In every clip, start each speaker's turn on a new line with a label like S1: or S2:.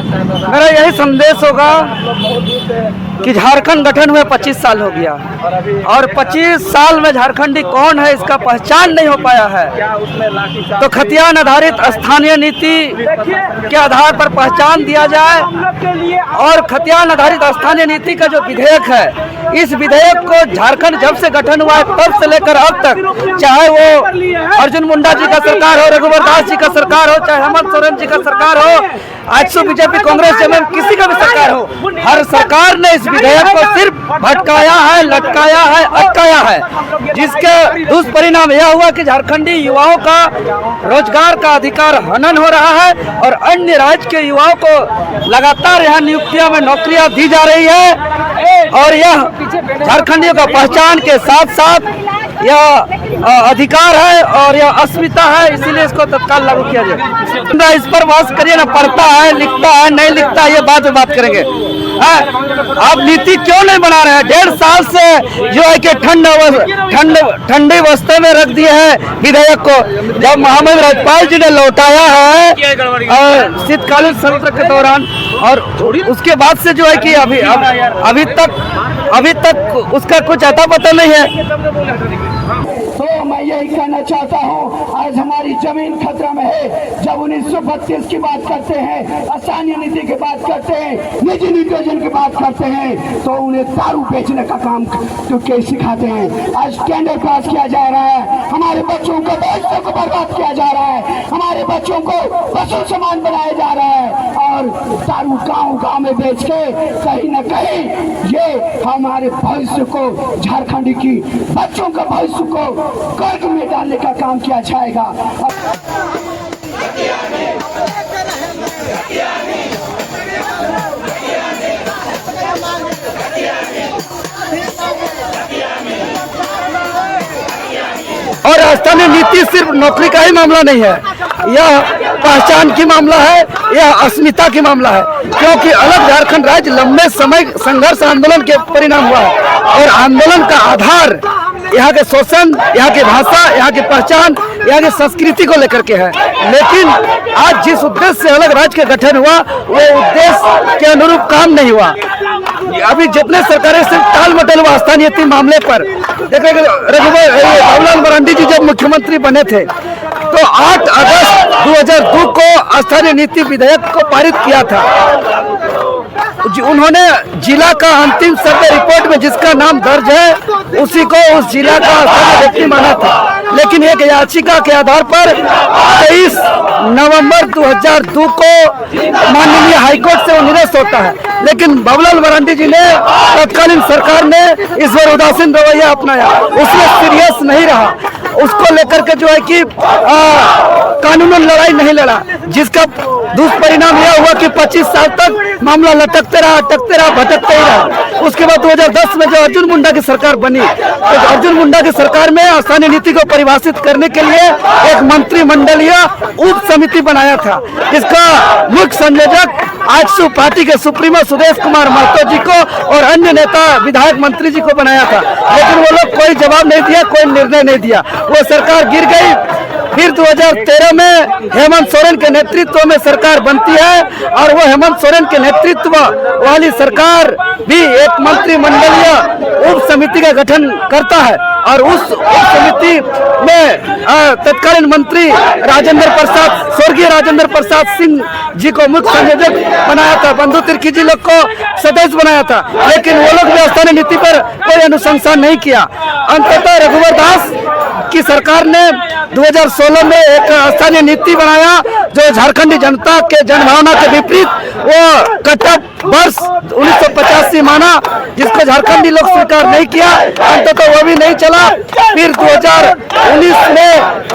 S1: मेरा यही संदेश होगा कि झारखंड गठन हुए 25 साल हो गया और 25 साल में झारखंडी कौन है इसका पहचान नहीं हो पाया है। तो खतियान आधारित स्थानीय नीति के आधार पर पहचान दिया जाए और खतियान आधारित स्थानीय नीति का जो विधेयक है, इस विधेयक को झारखंड जब से गठन हुआ है तब से लेकर अब तक, चाहे वो अर्जुन मुंडा जी का सरकार हो, रघुवर दास जी का सरकार हो, चाहे हेमंत सोरेन जी का सरकार हो, आजसू बीजेपी कांग्रेस एवं किसी का भी सरकार हो, हर सरकार ने इस विधेयक को सिर्फ भटकाया है, लटकाया है, अटकाया है, जिसके दुष्परिणाम यह हुआ कि झारखंडी युवाओं का रोजगार का अधिकार हनन हो रहा है और अन्य राज्य के युवाओं को लगातार यहाँ नियुक्तियों में नौकरियां दी जा रही है और यह झारखंडियों का पहचान के साथ साथ यह अधिकार है और यह अस्मिता है, इसीलिए इसको तत्काल लागू किया जाए। इस पर बहस करिए ना, पढ़ता है, लिखता है, नहीं लिखता है, ये बाद में बात करेंगे। आप नीति क्यों नहीं बना रहे हैं? 1.5 साल से जो है कि ठंडी अवस्था में रख दिए हैं विधेयक को। जब महामहिम राज्यपाल जी ने लौटाया है शीतकालीन सत्र के दौरान और उसके बाद से जो है कि अभी तक उसका कुछ अता पता नहीं है।
S2: तो मैं यही कहना चाहता हूँ, आज हमारी जमीन खतरा में है। जब 1932 की बात करते हैं, स्थानीय नीति की बात करते हैं, निजी नियोजन की बात करते हैं, तो उन्हें दारू बेचने का काम क्योंकि सिखाते हैं। आज टेंडर पास किया जा रहा है, हमारे बच्चों को भविष्य को बर्बाद किया जा रहा है, हमारे बच्चों को पशु समान बनाया जा रहा है और दारू गाँव में बेच के कहीं न कहीं ये हमारे भविष्य को, झारखंड की बच्चों का भविष्य को कर्क में डालने का काम किया जाएगा।
S1: और स्थानीय नीति सिर्फ नौकरी का ही मामला नहीं है, यह पहचान की मामला है, यह अस्मिता की मामला है, क्योंकि अलग झारखंड राज्य लंबे समय संघर्ष आंदोलन के परिणाम हुआ है और आंदोलन का आधार यहाँ के शोषण, यहाँ की भाषा, यहाँ की पहचान, यहाँ की संस्कृति को लेकर के है। लेकिन आज जिस उद्देश्य से अलग राज्य का गठन हुआ वो उद्देश्य के अनुरूप काम नहीं हुआ। अभी जितने सरकारें सिर्फ टाल मटोल हुआ स्थानीय नीति मामले पर। देखिए बाबूलाल मरांडी जी जब मुख्यमंत्री बने थे तो 8 अगस्त 2002 को स्थानीय नीति विधेयक को पारित किया था। उन्होंने जिला का अंतिम सर्वे रिपोर्ट में जिसका नाम दर्ज है उसी को उस जिला का व्यक्ति माना था। लेकिन एक याचिका के आधार पर 23 नवंबर 2002 को माननीय हाईकोर्ट से वो निरस्त होता है। लेकिन बाबूलाल मरांडी जी ने, तत्कालीन सरकार ने इस बार उदासीन रवैया अपनाया, उसमें सीरियस नहीं रहा, उसको लेकर के जो है कि कानूनन लड़ाई नहीं लड़ा, जिसका दुष्परिणाम यह हुआ कि 25 साल तक मामला लटकते रहा, अटकते रहा, भटकते ही रहा। उसके बाद 2010 में जो अर्जुन मुंडा की सरकार बनी तो अर्जुन मुंडा की सरकार में स्थानीय नीति को परिभाषित करने के लिए एक मंत्रिमंडलीय उप समिति बनाया था, जिसका मुख्य संयोजक आजसू पार्टी के सुप्रीमो सुदेश कुमार महतो जी को और अन्य नेता विधायक मंत्री जी को बनाया था। लेकिन वो लोग कोई जवाब नहीं दिया, कोई निर्णय नहीं दिया, वो सरकार गिर गई। फिर 2013 में हेमंत सोरेन के नेतृत्व में सरकार बनती है और वो हेमंत सोरेन के नेतृत्व वाली सरकार भी एक मंत्रिमंडलीय उप समिति का गठन करता है और उस उप समिति में तत्कालीन मंत्री राजेंद्र प्रसाद, स्वर्गीय राजेंद्र प्रसाद सिंह जी को मुख्य संयोजक बनाया था, बंधु तिर्की जी लोग को सदस्य बनाया था। लेकिन वो लोग भी स्थानीय नीति पर कोई अनुशंसा नहीं किया। अंततः रघुवर दास की सरकार ने 2016 में एक स्थानीय नीति बनाया जो झारखंडी जनता के जनभावना के विपरीत, वो कटअप वर्ष 1985 माना, जिसको झारखंडी लोग स्वीकार नहीं किया। अंततः वो भी नहीं चला। फिर 2019 में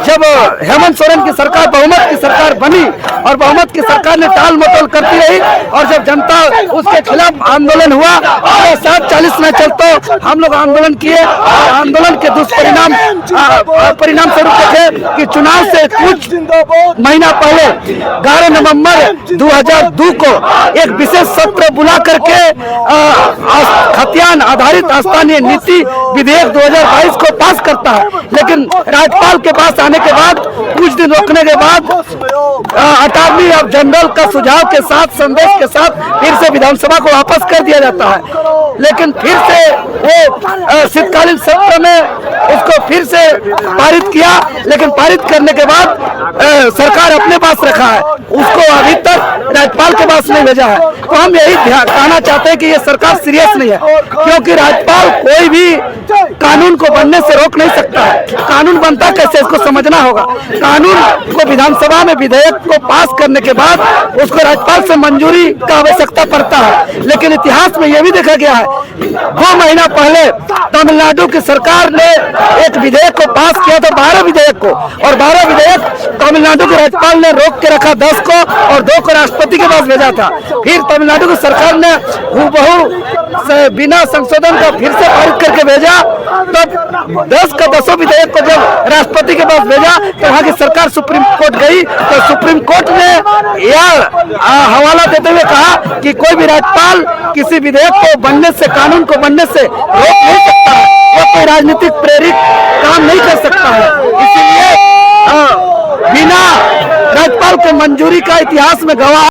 S1: जब हेमंत सोरेन की सरकार बहुमत की सरकार बनी और बहुमत की सरकार ने टाल मटोल करती रही और जब जनता उसके खिलाफ आंदोलन हुआ और 7:40 में चलते हम लोग आंदोलन किए और आंदोलन के दुष्परिणाम परिणाम स्वरूप देखे कि चुनाव से कुछ महीना पहले 11 नवंबर 2002 को एक विशेष सत्र मात्र बुला करके खतियान आधारित स्थानीय नीति विधेयक 2022 को पास करता है, लेकिन राज्यपाल के पास आने के बाद कुछ दिन रोकने के बाद अटॉर्नी ऑफ जनरल का सुझाव के साथ, संदेश के साथ फिर से विधानसभा को वापस कर दिया जाता है। लेकिन फिर से वो शीतकालीन सत्र में उसको फिर से पारित किया, लेकिन पारित करने के बाद सरकार अपने पास रखा है, उसको अभी तक राज्यपाल के पास नहीं भेजा है। तो हम यही कहना चाहते हैं कि ये सरकार सीरियस नहीं है, क्योंकि राज्यपाल कोई भी कानून को बनने से रोक नहीं सकता है। कानून बनता कैसे, इसको समझना होगा। कानून को विधानसभा में विधेयक को पास करने के बाद उसको राज्यपाल से मंजूरी का आवश्यकता पड़ता है। लेकिन इतिहास में यह भी देखा गया है, 2 महीना पहले तमिलनाडु की सरकार ने एक विधेयक को पास किया था, 12 विधेयक को, और 12 विधेयक तमिलनाडु के राज्यपाल ने रोक के रखा, 10 को, और 2 को राष्ट्रपति के पास भेजा था। फिर तमिलनाडु की सरकार ने हूबहू बिना संशोधन का फिर से पारित करके भेजा। तब 10 का 10 विधेयक को जब राष्ट्रपति के पास भेजा तो वहाँ की सरकार सुप्रीम कोर्ट गई, तो सुप्रीम कोर्ट ने यह हवाला देते हुए कहा कि कोई भी राज्यपाल किसी विधेयक को बनने से, कानून को बनने से रोक नहीं सकता है, वो कोई राजनीतिक प्रेरित काम नहीं कर सकता है। इसीलिए बिना राज्यपाल के मंजूरी का इतिहास में गवाह